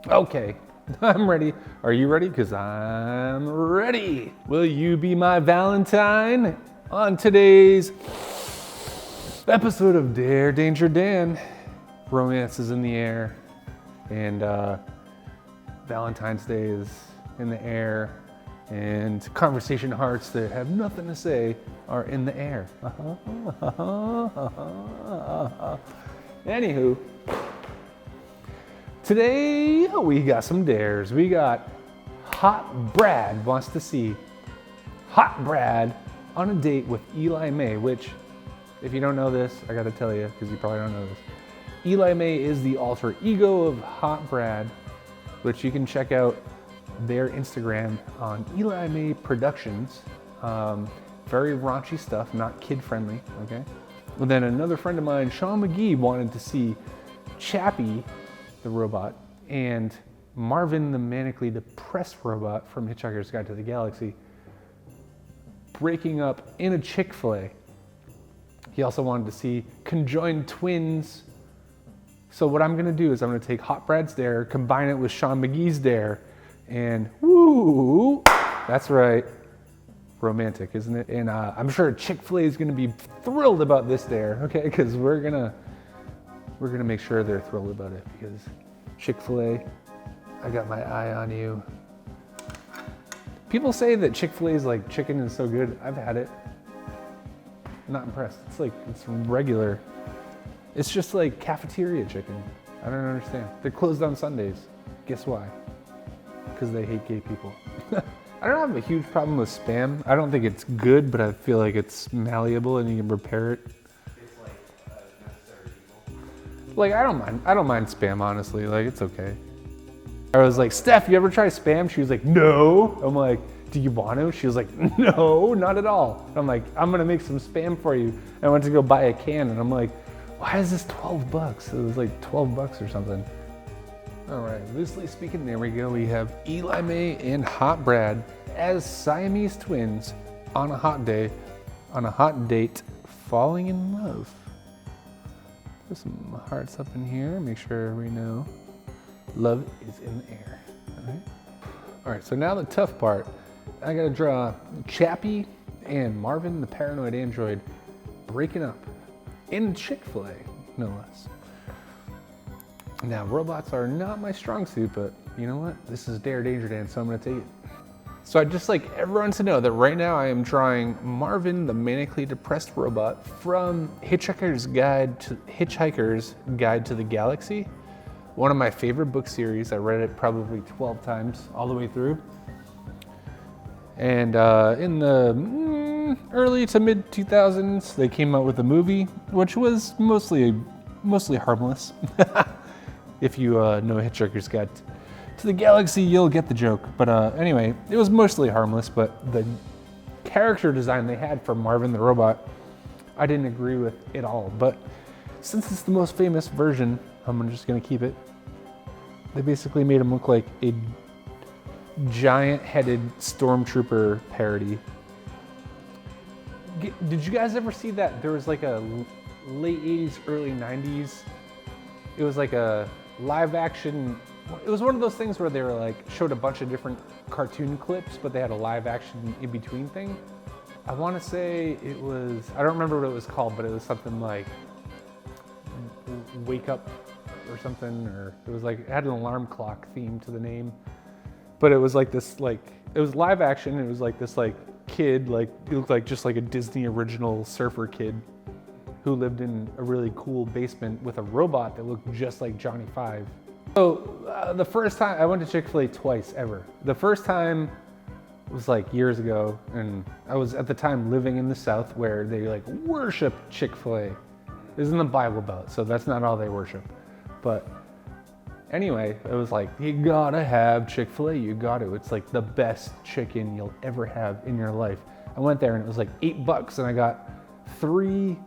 Okay, I'm ready. Are you ready? Because I'm ready. Will you be my Valentine? On today's episode of Dare Danger Dan, romance is in the air, and Valentine's Day is in the air, and conversation hearts that have nothing to say are in the air. Anywho, today we got some dares. We got Hot Brad wants to see Hot Brad on a date with Eli May, which, if you don't know this, I gotta tell you, because you probably don't know this. Eli May is the alter ego of Hot Brad, which you can check out their Instagram on Eli May Productions. Very raunchy stuff, not kid friendly, okay? And then another friend of mine, Sean McGee, wanted to see Chappie, the robot, and Marvin, the manically depressed robot from Hitchhiker's Guide to the Galaxy, breaking up in a Chick-Fil-A. He also wanted to see conjoined twins. So what I'm gonna do is I'm gonna take Hot Brad's dare, combine it with Sean McGee's dare, and woo, that's right, romantic, isn't it? And I'm sure Chick-fil-A is gonna be thrilled about this dare, okay? Because we're gonna make sure they're thrilled about it, because Chick-fil-A, I got my eye on you. People say that Chick-fil-A's like chicken is so good. I've had it. I'm not impressed. It's regular. It's just like cafeteria chicken. I don't understand. They're closed on Sundays. Guess why? Because they hate gay people. I don't have a huge problem with Spam. I don't think it's good, but I feel like it's malleable and you can repair it. It's like necessary evil. Like, I don't mind Spam, honestly. Like, it's okay. I was like, Steph, you ever try Spam? She was like, no. I'm like, do you want to? She was like, no, not at all. And I'm like, I'm gonna make some Spam for you. And I went to go buy a can and I'm like, why is this 12 bucks? It was like 12 bucks or something. All right, loosely speaking, there we go. We have Eli May and Hot Brad as Siamese twins on a hot day, on a hot date, falling in love. Put some hearts up in here, make sure we know love is in the air, all right, so now the tough part. I gotta draw Chappie and Marvin, the paranoid android, breaking up in Chick-fil-A, no less. Now, robots are not my strong suit, but you know what? This is Dare Danger Dan, so I'm gonna take it. So I'd just like everyone to know that right now I am drawing Marvin, the manically depressed robot, from Hitchhiker's Guide to the Galaxy. One of my favorite book series. I read it probably 12 times all the way through. And in the early to mid 2000s, they came out with a movie, which was mostly harmless. If you know Hitchhiker's Guide to the Galaxy, you'll get the joke. But anyway, it was mostly harmless, but the character design they had for Marvin the robot, I didn't agree with at all. But since it's the most famous version, I'm just gonna keep it. They basically made him look like a giant-headed stormtrooper parody. Did you guys ever see that? There was like a late 80s, early 90s. It was like a live action. It was one of those things where they were like, showed a bunch of different cartoon clips, but they had a live action in between thing. I want to say it was, I don't remember what it was called, but it was something like Wake Up or something, or it was like, it had an alarm clock theme to the name. But it was like this, like, it was live action. It was like this, like, kid, like, it looked like just like a Disney original surfer kid who lived in a really cool basement with a robot that looked just like Johnny Five. So the first time, I went to Chick-fil-A twice ever. The first time was like years ago, and I was at the time living in the South where they like worship Chick-fil-A. It's in the Bible Belt, so that's not all they worship. But anyway, it was like, you gotta have Chick-fil-A, you got to. It's like the best chicken you'll ever have in your life. I went there and it was like $8 and I got 3,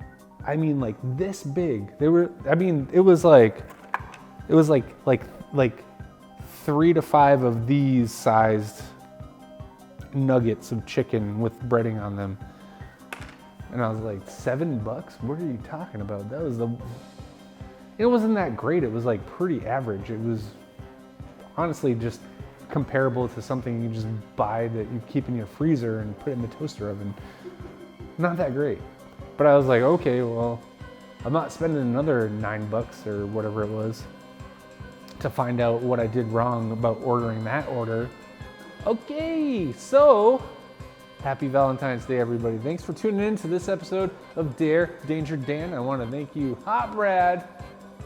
I mean like this big. They were, I mean, it was like 3 to 5 of these sized nuggets of chicken with breading on them. And I was like, $7? What are you talking about? That was it wasn't that great. It was like pretty average. It was honestly just comparable to something you just buy that you keep in your freezer and put in the toaster oven. Not that great. But I was like, okay, well, I'm not spending another $9 or whatever it was to find out what I did wrong about ordering that order. Okay, so happy Valentine's Day, everybody. Thanks for tuning in to this episode of Dare Danger Dan. I want to thank you, Hot Brad,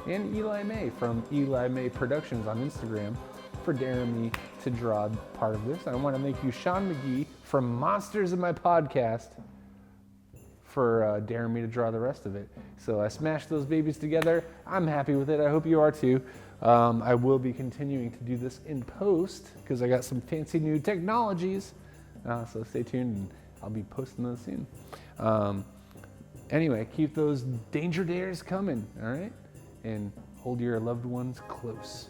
and Eli May from Eli May Productions on Instagram for daring me to draw part of this. I want to thank you, Sean McGee from Monsters in My Podcast, for daring me to draw the rest of it. So I smashed those babies together. I'm happy with it. I hope you are too. I will be continuing to do this in post because I got some fancy new technologies. So stay tuned and I'll be posting those soon. Anyway, keep those danger dares coming, all right? And hold your loved ones close.